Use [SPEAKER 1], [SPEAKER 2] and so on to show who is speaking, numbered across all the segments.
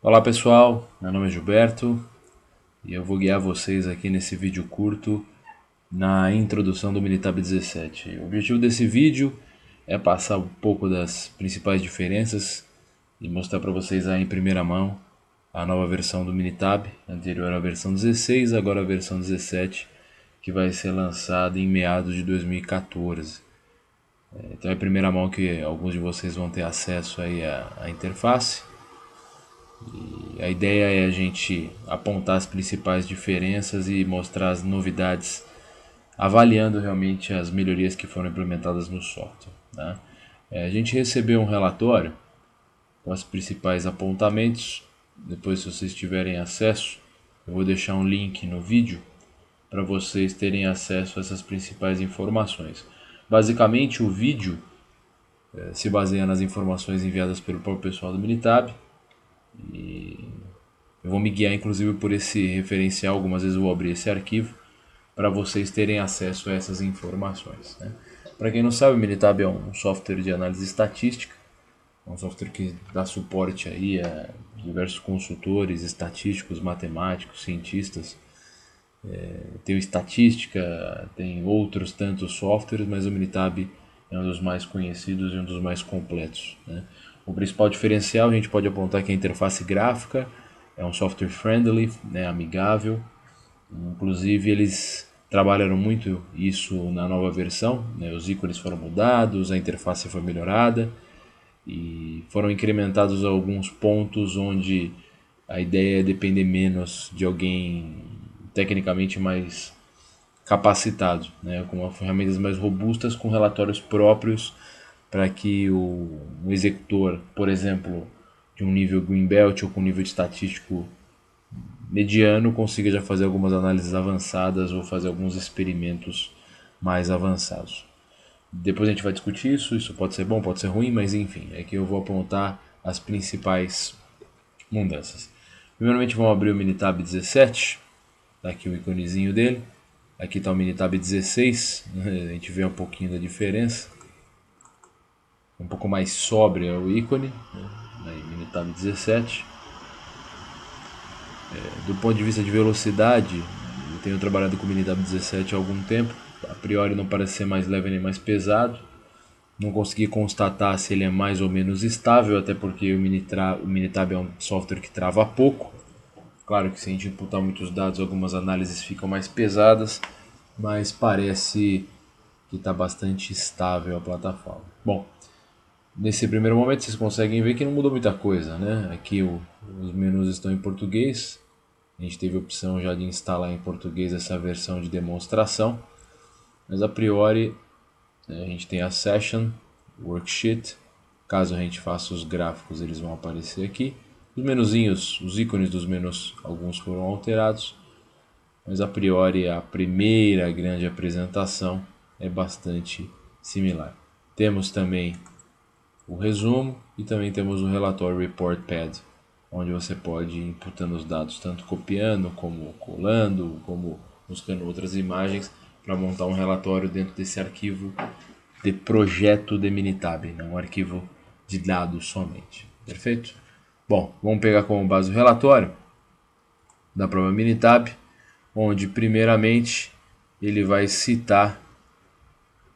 [SPEAKER 1] Olá pessoal, meu nome é Gilberto e eu vou guiar vocês aqui nesse vídeo curto na introdução do Minitab 17. O objetivo desse vídeo é passar um pouco das principais diferenças e mostrar para vocês aí em primeira mão a nova versão do Minitab, anterior à versão 16, agora a versão 17, que vai ser lançada em meados de 2014. Então é em primeira mão que alguns de vocês vão ter acesso aí à interface. A ideia é a gente apontar as principais diferenças e mostrar as novidades, avaliando realmente as melhorias que foram implementadas no software. Né? A gente recebeu um relatório com os principais apontamentos. Depois, se vocês tiverem acesso, eu vou deixar um link no vídeo para vocês terem acesso a essas principais informações. Basicamente, o vídeo se baseia nas informações enviadas pelo próprio pessoal do Minitab. Eu vou me guiar inclusive por esse referencial, algumas vezes eu vou abrir esse arquivo para vocês terem acesso a essas informações. Né? Para quem não sabe, o Minitab é um software de análise estatística, um software que dá suporte aí a diversos consultores, estatísticos, matemáticos, cientistas. Tem o Estatística, tem outros tantos softwares, mas o Minitab é um dos mais conhecidos e um dos mais completos. Né? O principal diferencial a gente pode apontar que a interface gráfica é um software friendly, né, amigável. Inclusive eles trabalharam muito isso na nova versão, né? Os ícones foram mudados, a interface foi melhorada e foram incrementados alguns pontos onde a ideia é depender menos de alguém tecnicamente mais capacitado, né? Com ferramentas mais robustas, com relatórios próprios para que o executor, por exemplo, de um nível Greenbelt ou com nível de estatístico mediano, consiga já fazer algumas análises avançadas ou fazer alguns experimentos mais avançados. Depois a gente vai discutir isso pode ser bom, pode ser ruim, mas enfim, é que eu vou apontar as principais mudanças. Primeiramente vamos abrir o Minitab 17, tá aqui o iconezinho dele, aqui está o Minitab 16, a gente vê um pouquinho da diferença, um pouco mais sóbrio o ícone, né? Minitab 17. Do ponto de vista de velocidade, eu tenho trabalhado com o Minitab 17 há algum tempo. A priori não parece ser mais leve nem mais pesado. Não consegui constatar se ele é mais ou menos estável, até porque o Minitab é um software que trava pouco. Claro que se a gente imputar muitos dados, algumas análises ficam mais pesadas, mas parece que está bastante estável a plataforma. Bom, nesse primeiro momento vocês conseguem ver que não mudou muita coisa, né? Aqui os menus estão em português. A gente teve a opção já de instalar em português essa versão de demonstração, mas a priori a gente tem a Session, Worksheet. Caso a gente faça os gráficos, eles vão aparecer aqui. Os menuzinhos, os ícones dos menus, alguns foram alterados, mas a priori a primeira grande apresentação é bastante similar. Temos também o resumo e também temos o relatório Report Pad, onde você pode ir inputando os dados, tanto copiando, como colando, como buscando outras imagens para montar um relatório dentro desse arquivo de projeto de Minitab, não um arquivo de dados somente. Perfeito? Bom, vamos pegar como base o relatório da própria Minitab, onde primeiramente ele vai citar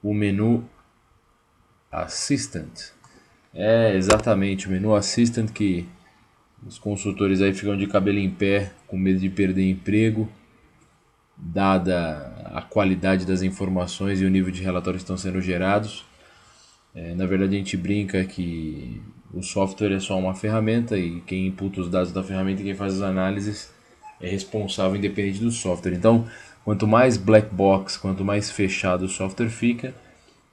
[SPEAKER 1] o menu Assistant. É exatamente o menu Assistant que os consultores aí ficam de cabelo em pé, com medo de perder emprego, dada a qualidade das informações e o nível de relatórios que estão sendo gerados. Na verdade, a gente brinca que o software é só uma ferramenta e quem imputa os dados da ferramenta e quem faz as análises é responsável independente do software. Então, quanto mais black box, quanto mais fechado o software fica,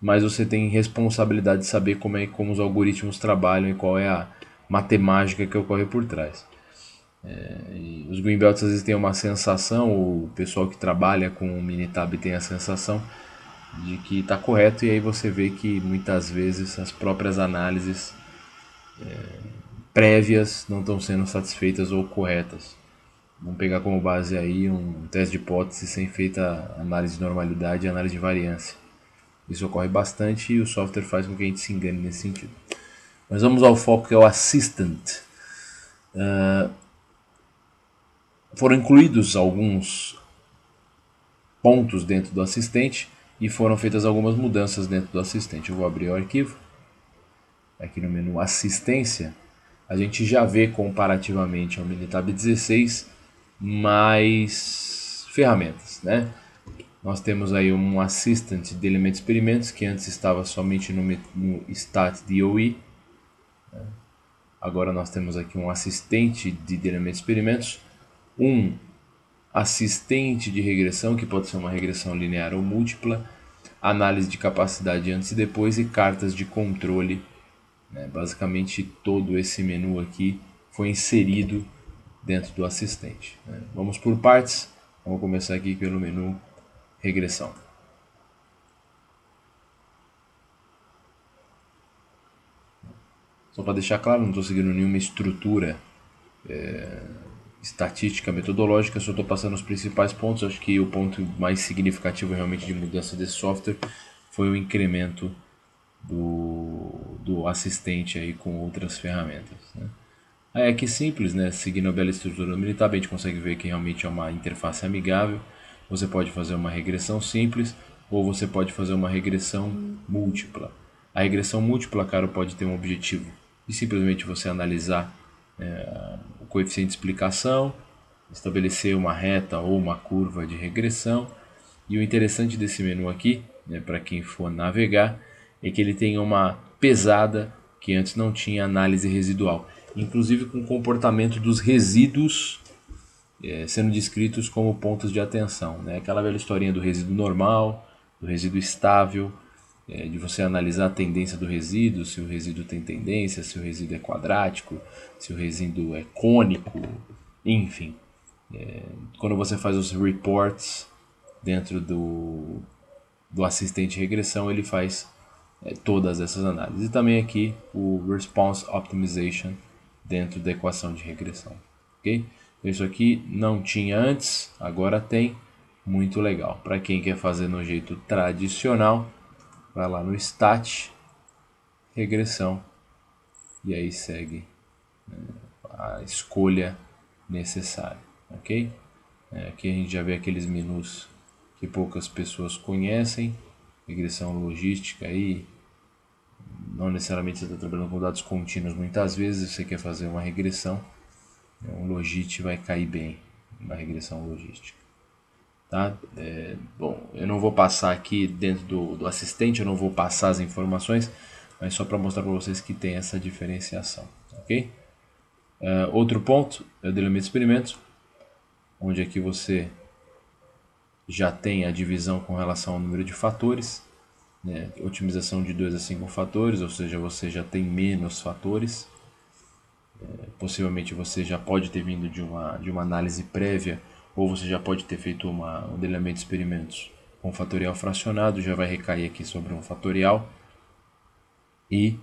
[SPEAKER 1] mais você tem responsabilidade de saber como os algoritmos trabalham e qual é a matemática que ocorre por trás. Os Greenbelts às vezes têm uma sensação, o pessoal que trabalha com o Minitab tem a sensação de que está correto, e aí você vê que muitas vezes as próprias análises prévias não estão sendo satisfeitas ou corretas. Vamos pegar como base aí um teste de hipótese sem feita análise de normalidade e análise de variância. Isso ocorre bastante e o software faz com que a gente se engane nesse sentido. Mas vamos ao foco, que é o Assistant. Foram incluídos alguns pontos dentro do assistente e foram feitas algumas mudanças dentro do assistente. Eu vou abrir o arquivo. Aqui no menu assistência, a gente já vê comparativamente ao Minitab 16 mais ferramentas, né? Nós temos aí um Assistant de Element Experimentos, que antes estava somente no Stat DOE. Agora nós temos aqui um assistente de Element Experimentos, um assistente de regressão, que pode ser uma regressão linear ou múltipla, análise de capacidade antes e depois e cartas de controle. Basicamente todo esse menu aqui foi inserido dentro do assistente. Vamos por partes. Vamos começar aqui pelo menu regressão. Só para deixar claro, não estou seguindo nenhuma estrutura estatística, metodológica, só estou passando os principais pontos. Acho que o ponto mais significativo realmente de mudança desse software foi o incremento do assistente aí com outras ferramentas. Aí aqui simples, né? Seguindo a bela estrutura do Minitab, a gente consegue ver que realmente é uma interface amigável. Você pode fazer uma regressão simples ou você pode fazer uma regressão múltipla. A regressão múltipla, cara, pode ter um objetivo de simplesmente você analisar o coeficiente de explicação, estabelecer uma reta ou uma curva de regressão. E o interessante desse menu aqui, né, para quem for navegar, é que ele tem uma pesada que antes não tinha análise residual, inclusive com o comportamento dos resíduos sendo descritos como pontos de atenção. Né? Aquela velha historinha do resíduo normal, do resíduo estável, de você analisar a tendência do resíduo, se o resíduo tem tendência, se o resíduo é quadrático, se o resíduo é cônico, enfim. Quando você faz os reports dentro do assistente de regressão, ele faz todas essas análises. E também aqui o Response Optimization dentro da equação de regressão. Okay? Isso aqui não tinha antes, agora tem. Muito legal. Para quem quer fazer no jeito tradicional, vai lá no Stat, regressão, e aí segue a escolha necessária. Ok? Aqui a gente já vê aqueles menus que poucas pessoas conhecem, regressão logística aí, não necessariamente você está trabalhando com dados contínuos, muitas vezes você quer fazer uma regressão, um logit vai cair bem na regressão logística. Tá? Bom, eu não vou passar aqui dentro do assistente, eu não vou passar as informações, mas só para mostrar para vocês que tem essa diferenciação. Ok? Outro ponto é o delimento de experimentos, onde aqui você já tem a divisão com relação ao número de fatores, né? Otimização de 2 a 5 fatores, ou seja, você já tem menos fatores. Possivelmente você já pode ter vindo de uma análise prévia, ou você já pode ter feito um delineamento de experimentos com fatorial fracionado, já vai recair aqui sobre um fatorial. E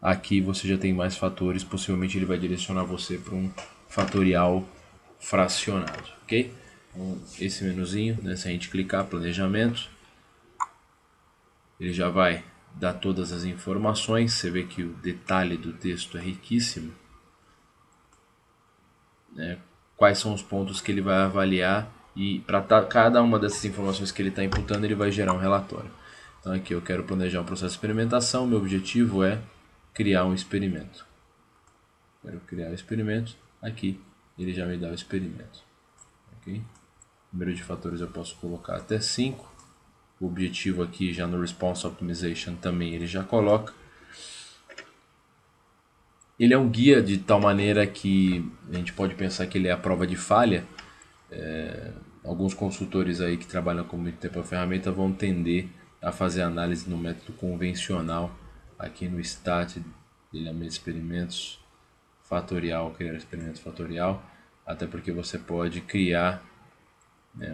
[SPEAKER 1] aqui você já tem mais fatores, possivelmente ele vai direcionar você para um fatorial fracionado, ok? Então, esse menuzinho, né, se a gente clicar planejamento, ele já vai dar todas as informações. Você vê que o detalhe do texto é riquíssimo, né? Quais são os pontos que ele vai avaliar e para cada uma dessas informações que ele está imputando ele vai gerar um relatório. Então aqui eu quero planejar um processo de experimentação, meu objetivo é criar um experimento. Quero criar o experimento, aqui ele já me dá o experimento. Okay? Número de fatores eu posso colocar até 5. O objetivo aqui já no Response Optimization também ele já coloca. Ele é um guia de tal maneira que a gente pode pensar que ele é a prova de falha. Alguns consultores aí que trabalham com muito tempo a ferramenta vão tender a fazer análise no método convencional, aqui no Stat, delineamento de experimentos fatorial, criar experimento fatorial, até porque você pode criar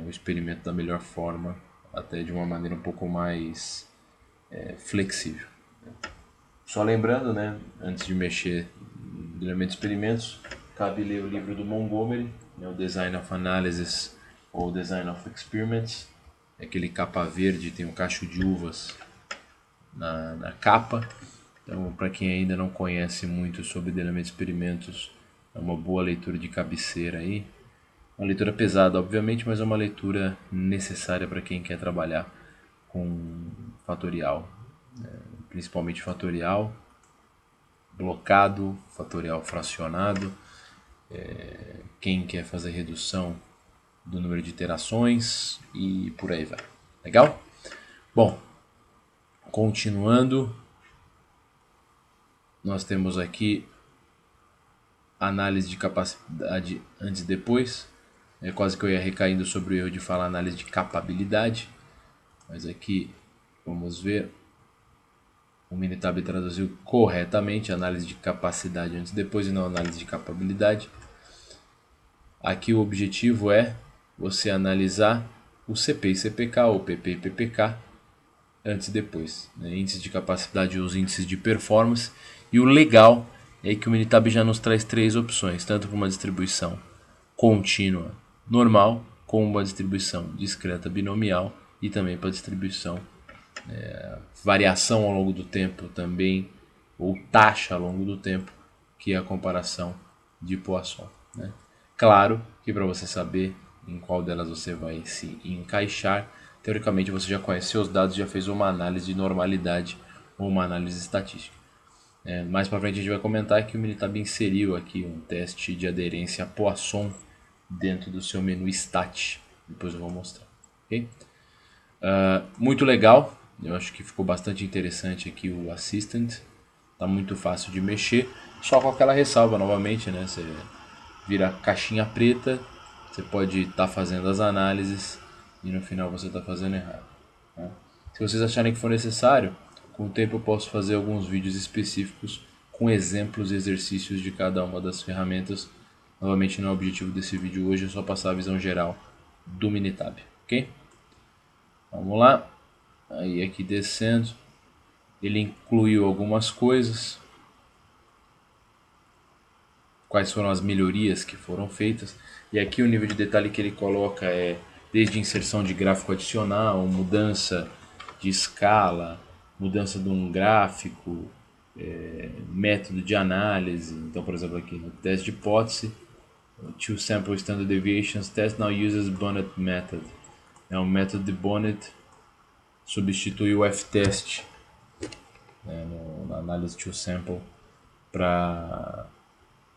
[SPEAKER 1] o experimento da melhor forma, até de uma maneira um pouco mais flexível. Só lembrando, né, antes de mexer no delineamento de experimentos, cabe ler o livro do Montgomery, o Design of Analysis ou Design of Experiments. É aquele capa verde, tem um cacho de uvas na capa. Então, para quem ainda não conhece muito sobre delineamento de experimentos, É uma boa leitura de cabeceira aí. Uma leitura pesada, obviamente, mas é uma leitura necessária para quem quer trabalhar com fatorial, principalmente fatorial blocado, fatorial fracionado, quem quer fazer redução do número de iterações e por aí vai. Legal? Bom, continuando, nós temos aqui análise de capacidade antes e depois. É quase que eu ia recaindo sobre o erro de falar análise de capabilidade, mas aqui vamos ver. O Minitab traduziu corretamente análise de capacidade antes e depois e não análise de capabilidade. Aqui o objetivo é você analisar o CP e CPK, ou PP e PPK, antes e depois. Né? Índices de capacidade e os índices de performance. E o legal é que o Minitab já nos traz três opções, tanto para uma distribuição contínua normal, como uma distribuição discreta binomial e também para distribuição variação ao longo do tempo também, ou taxa ao longo do tempo, que é a comparação de Poisson. Né? Claro que para você saber em qual delas você vai se encaixar, teoricamente você já conhece seus dados, já fez uma análise de normalidade ou uma análise estatística. Mais para frente a gente vai comentar que o Minitab inseriu aqui um teste de aderência a Poisson dentro do seu menu Stat. Depois eu vou mostrar. Okay? Muito legal, eu acho que ficou bastante interessante aqui o Assistant. Tá muito fácil de mexer, só com aquela ressalva novamente, né? Você vira caixinha preta, você pode estar fazendo as análises e no final você está fazendo errado. Né? Se vocês acharem que for necessário, com o tempo eu posso fazer alguns vídeos específicos com exemplos e exercícios de cada uma das ferramentas. Novamente não é o objetivo desse vídeo hoje, é só passar a visão geral do Minitab, ok? Vamos lá, aí aqui descendo, ele incluiu algumas coisas, quais foram as melhorias que foram feitas, e aqui o nível de detalhe que ele coloca é desde inserção de gráfico adicional, mudança de escala, mudança de um gráfico, método de análise. Então, por exemplo, aqui no teste de hipótese, Two Sample Standard Deviations Test now uses Bonnet Method. O método de Bonnet substitui o F-test, na análise Two Sample para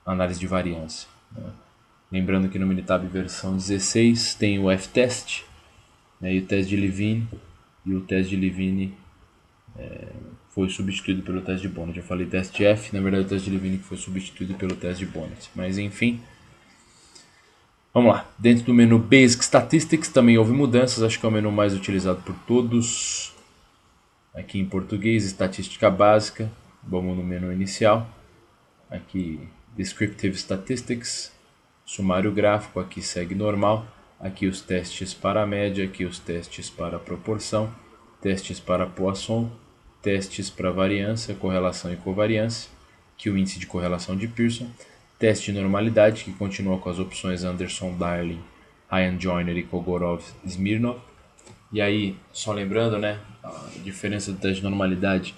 [SPEAKER 1] análise de variância. Né? Lembrando que no Minitab versão 16 tem o F-test, né, e o teste de Levine, e o teste de Levine foi substituído pelo teste de Bonnet. Eu falei teste F, na verdade o teste de Levine que foi substituído pelo teste de Bonnet. Mas enfim, vamos lá. Dentro do menu Basic Statistics também houve mudanças, acho que é o menu mais utilizado por todos. Aqui em português, estatística básica, vamos no menu inicial. Aqui Descriptive Statistics, sumário gráfico, aqui segue normal. Aqui os testes para a média, aqui os testes para a proporção, testes para Poisson, testes para variância, correlação e covariância, aqui o índice de correlação de Pearson, teste de normalidade, que continua com as opções Anderson, Darling, Ryan Joyner e Kogorov-Smirnov. E aí, só lembrando, né, a diferença do teste de normalidade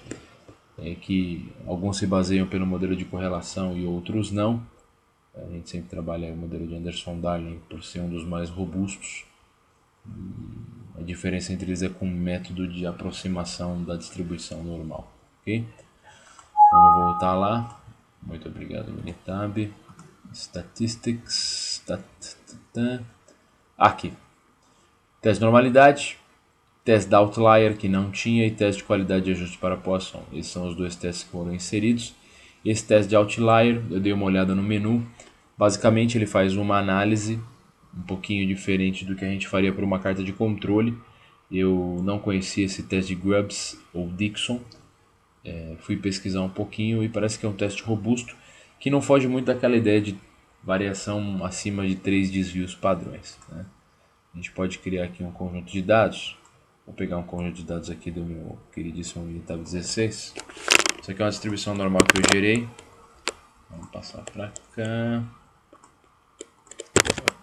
[SPEAKER 1] é que alguns se baseiam pelo modelo de correlação e outros não. A gente sempre trabalha o modelo de Anderson-Darling por ser um dos mais robustos. A diferença entre eles é com o método de aproximação da distribuição normal. Okay? Vamos voltar lá. Muito obrigado, Minitab. Statistics. Aqui. Teste de normalidade. Teste da Outlier, que não tinha, e teste de qualidade de ajuste para Poisson. Esses são os dois testes que foram inseridos. Esse teste de Outlier, eu dei uma olhada no menu. Basicamente, ele faz uma análise um pouquinho diferente do que a gente faria por uma carta de controle. Eu não conhecia esse teste de Grubbs ou Dixon. Fui pesquisar um pouquinho e parece que é um teste robusto, que não foge muito daquela ideia de variação acima de 3 desvios padrões. Né? A gente pode criar aqui um conjunto de dados. Vou pegar um conjunto de dados aqui do meu queridíssimo Minitab 16. Isso aqui é uma distribuição normal que eu gerei. Vamos passar para cá.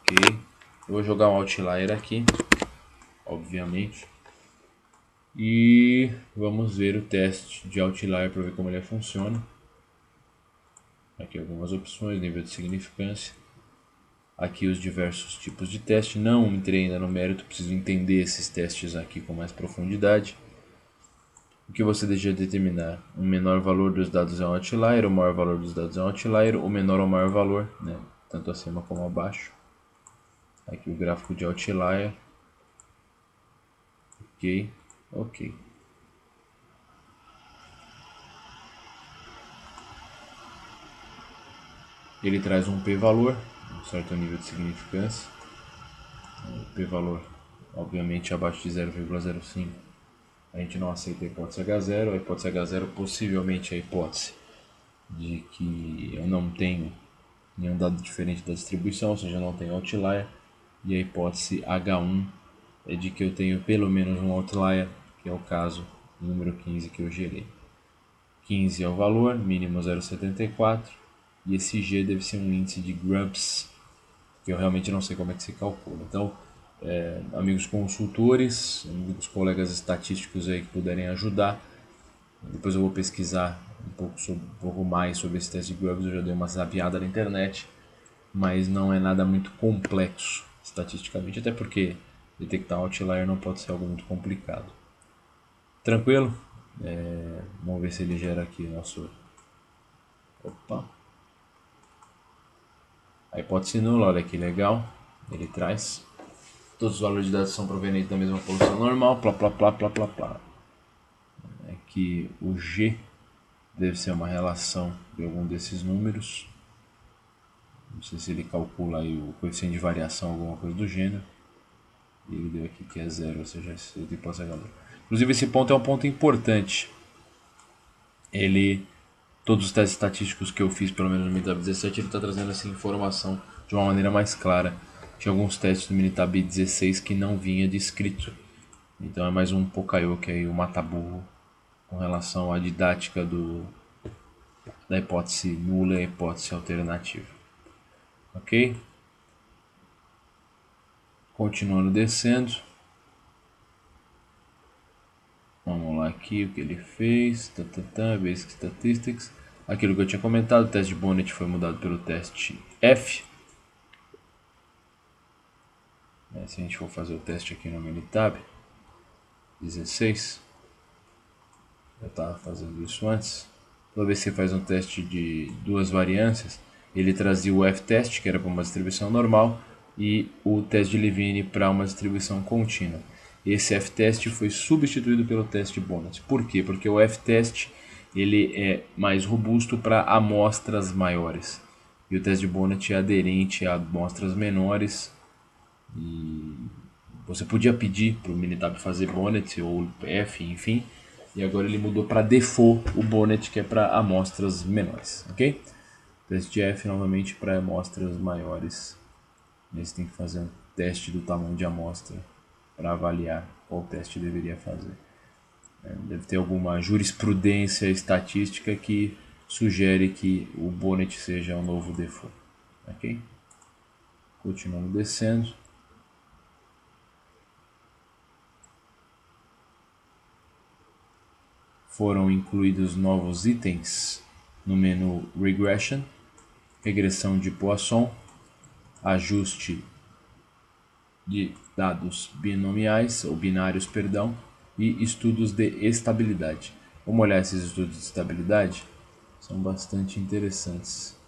[SPEAKER 1] Ok. Eu vou jogar um outlier aqui, obviamente. E vamos ver o teste de outlier para ver como ele funciona. Aqui algumas opções, nível de significância. Aqui os diversos tipos de teste. Não entrei ainda no mérito, preciso entender esses testes aqui com mais profundidade. O que você deseja determinar? O menor valor dos dados é um outlier, o maior valor dos dados é um outlier, o menor ou maior valor, né? Tanto acima como abaixo. Aqui o gráfico de outlier. Ok, ok. Ele traz um p-valor, um certo nível de significância. O p-valor, obviamente, abaixo de 0,05. A gente não aceita a hipótese H0. A hipótese H0 possivelmente é a hipótese de que eu não tenho nenhum dado diferente da distribuição, ou seja, eu não tenho outlier. E a hipótese H1 é de que eu tenho pelo menos um outlier, que é o caso número 15 que eu gerei. 15 é o valor, mínimo 0,74, e esse G deve ser um índice de Grubbs, que eu realmente não sei como é que se calcula. Então, amigos consultores, amigos colegas estatísticos aí que puderem ajudar, depois eu vou pesquisar um pouco mais sobre esse teste de Grubbs. Eu já dei uma zapiada na internet, mas não é nada muito complexo estatisticamente, até porque detectar outlier não pode ser algo muito complicado. Tranquilo? Vamos ver se ele gera aqui nosso... Opa! A hipótese nula, olha que legal, ele traz. Todos os valores de dados são provenientes da mesma posição normal, plá, plá, plá, plá, plá, plá. Que o G deve ser uma relação de algum desses números. Não sei se ele calcula aí o coeficiente de variação, alguma coisa do gênero. E ele deu aqui que é zero, ou seja, esse hipótese é valor. Inclusive esse ponto é um ponto importante. Todos os testes estatísticos que eu fiz, pelo menos no Minitab 17, ele está trazendo essa informação de uma maneira mais clara. Tinha alguns testes do Minitab 16 que não vinha descrito. Então é mais um Pocayoke aí, o mata-burro, com relação à didática da hipótese nula e a hipótese alternativa. Ok? Continuando descendo. Vamos lá aqui o que ele fez. Basic Statistics. Aquilo que eu tinha comentado, o teste de Bonnet foi mudado pelo teste F. Se a gente for fazer o teste aqui no Minitab 16, eu estava fazendo isso antes. Toda vez que você faz um teste de duas variâncias, ele trazia o F-test, que era para uma distribuição normal, e o teste de Levine para uma distribuição contínua. Esse F-test foi substituído pelo teste de Bonnet. Por quê? Porque o F-test ele é mais robusto para amostras maiores. E o teste de Bonnet é aderente a amostras menores. E você podia pedir para o Minitab fazer Bonnet ou F, enfim. E agora ele mudou para default o Bonnet, que é para amostras menores, ok? Teste de F novamente para amostras maiores. Você tem que fazer um teste do tamanho de amostra para avaliar qual teste deveria fazer. Deve ter alguma jurisprudência estatística que sugere que o Bonnet seja um novo default, ok? Continuando descendo. Foram incluídos novos itens no menu Regression, regressão de Poisson, ajuste de dados binomiais ou binários, perdão, e estudos de estabilidade. Vamos olhar esses estudos de estabilidade? São bastante interessantes.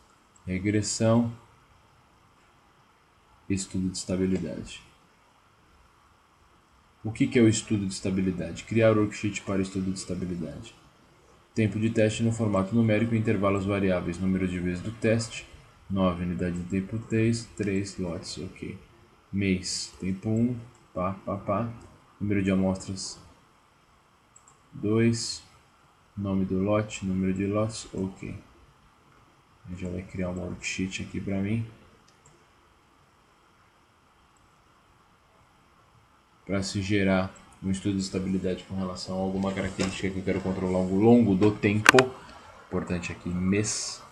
[SPEAKER 1] Regressão, estudo de estabilidade. O que é o estudo de estabilidade? Criar worksheet para estudo de estabilidade. Tempo de teste no formato numérico, intervalos variáveis, número de vezes do teste, 9 unidades de tempo 3 lotes, ok. Mês, tempo 1, pá. Número de amostras 2, nome do lote, número de lotes, ok. Ele já vai criar um worksheet aqui para mim. Para se gerar um estudo de estabilidade com relação a alguma característica que eu quero controlar ao longo do tempo. Importante aqui, mês.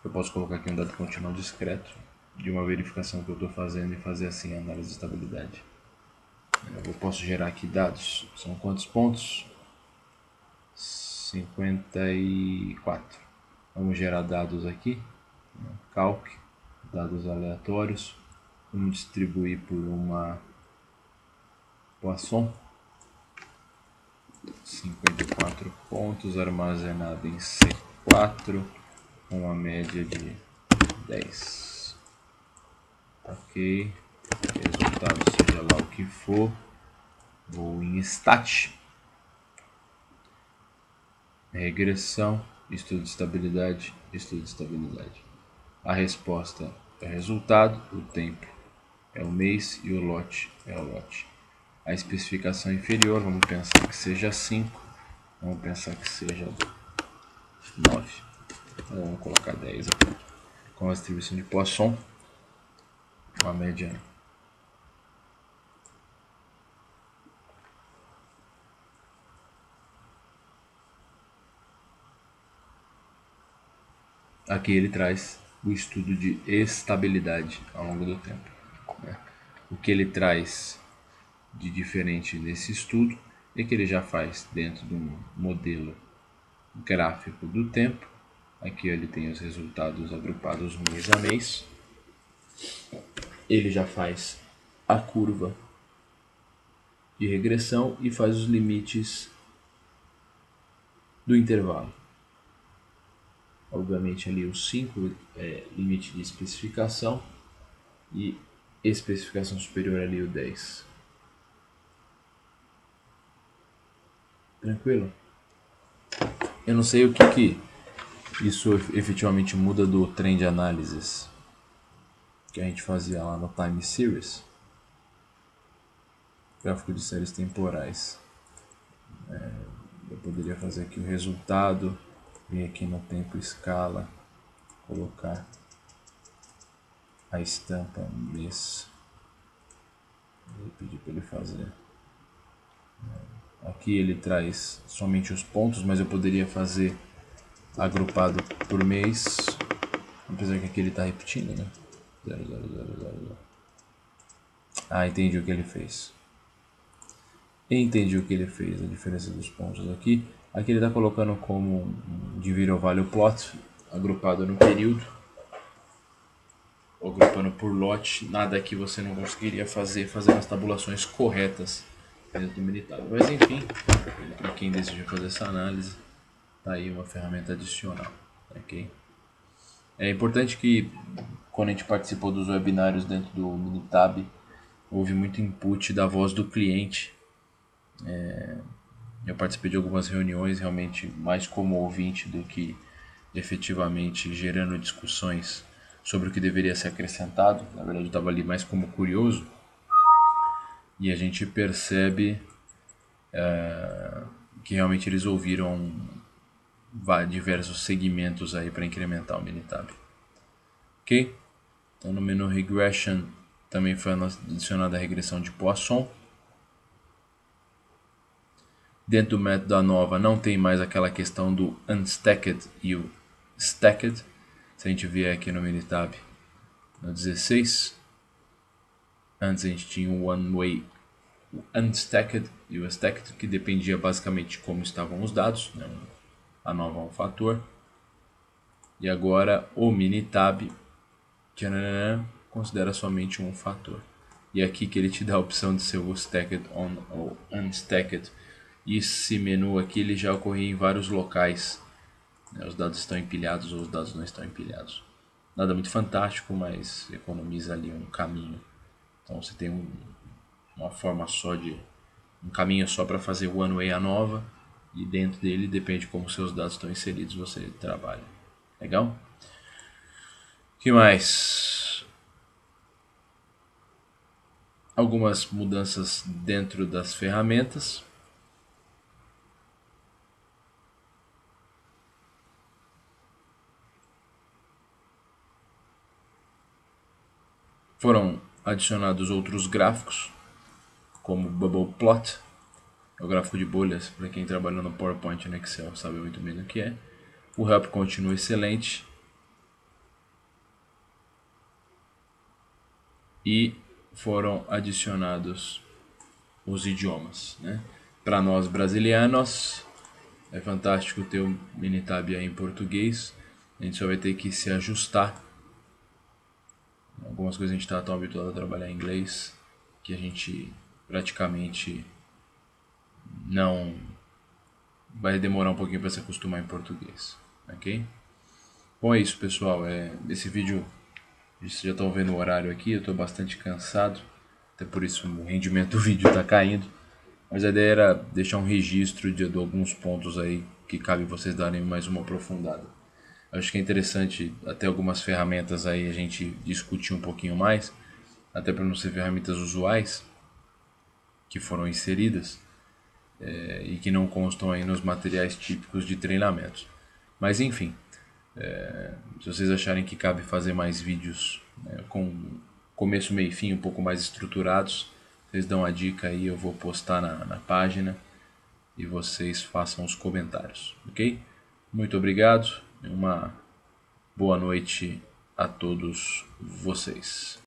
[SPEAKER 1] Eu posso colocar aqui um dado continuo discreto de uma verificação que eu estou fazendo e fazer assim a análise de estabilidade. Eu posso gerar aqui dados. São quantos pontos? 54. Vamos gerar dados aqui, calc, dados aleatórios. Vamos distribuir por uma Poisson. 54 pontos, armazenado em C4, com uma média de 10. Ok, resultado seja lá o que for, vou em stat, regressão, estudo de estabilidade, estudo de estabilidade. A resposta é o resultado, o tempo é o mês e o lote é o lote. A especificação inferior, vamos pensar que seja 5, vamos pensar que seja 9. Vamos colocar 10 aqui. Com a distribuição de Poisson, uma média aqui ele traz o estudo de estabilidade ao longo do tempo. O que ele traz de diferente nesse estudo é que ele já faz dentro de um modelo gráfico do tempo. Aqui ele tem os resultados agrupados mês a mês. Ele já faz a curva de regressão e faz os limites do intervalo. Obviamente ali o 5 é limite de especificação e especificação superior ali o 10. Tranquilo? Eu não sei o que isso efetivamente muda do trend analysis que a gente fazia lá no Time Series. Gráfico de séries temporais. Eu poderia fazer aqui o resultado, vir aqui no tempo escala, colocar a estampa mês e pedir para ele fazer. Aqui ele traz somente os pontos, mas eu poderia fazer agrupado por mês, apesar que aqui ele está repetindo, né? 0, 0, 0, 0, 0. Ah, entendi o que ele fez. Entendi o que ele fez, a diferença dos pontos aqui. Aqui ele está colocando como um division value plot, agrupado no período, ou agrupando por lote. Nada que você não conseguiria fazer as tabulações corretas dentro do Minitab. Mas enfim, para quem deseja fazer essa análise, tá aí uma ferramenta adicional. Okay? É importante que quando a gente participou dos webinários dentro do Minitab, houve muito input da voz do cliente. Eu participei de algumas reuniões realmente mais como ouvinte do que efetivamente gerando discussões sobre o que deveria ser acrescentado. Na verdade eu estava ali mais como curioso. E a gente percebe que realmente eles ouviram diversos segmentos aí para incrementar o Minitab. Ok? Então no menu Regression também foi adicionada a regressão de Poisson. Dentro do método ANOVA não tem mais aquela questão do unstacked e o stacked. Se a gente vier aqui no Minitab no 16, antes a gente tinha o one way, o unstacked e o stacked, que dependia basicamente de como estavam os dados, né? ANOVA é um fator. E agora o Minitab considera somente um fator. E é aqui que ele te dá a opção de ser o stacked on ou unstacked. E esse menu aqui ele já ocorre em vários locais. Os dados estão empilhados ou os dados não estão empilhados. Nada muito fantástico, mas economiza ali um caminho. Então você tem uma forma só de um caminho só para fazer o one way ANOVA, e dentro dele depende de como seus dados estão inseridos, você trabalha. Legal? O que mais? Algumas mudanças dentro das ferramentas. Foram adicionados outros gráficos, como Bubble Plot, é o gráfico de bolhas, para quem trabalha no PowerPoint e no Excel sabe muito bem o que é. O help continua excelente. E foram adicionados os idiomas, né? Para nós brasileiros, é fantástico ter o Minitab aí em português. A gente só vai ter que se ajustar. Algumas coisas a gente está tão habituado a trabalhar em inglês que a gente praticamente não vai demorar um pouquinho para se acostumar em português, ok? Bom, é isso, pessoal. Esse vídeo, vocês já estão vendo o horário aqui, eu estou bastante cansado, até por isso o rendimento do vídeo está caindo. Mas a ideia era deixar um registro de alguns pontos aí que cabe vocês darem mais uma aprofundada. Acho que é interessante até algumas ferramentas aí a gente discutir um pouquinho mais, até para não ser ferramentas usuais que foram inseridas e que não constam aí nos materiais típicos de treinamentos. Mas enfim, se vocês acharem que cabe fazer mais vídeos com começo, meio e fim um pouco mais estruturados, vocês dão a dica aí, eu vou postar na página e vocês façam os comentários, ok? Muito obrigado e uma boa noite a todos vocês.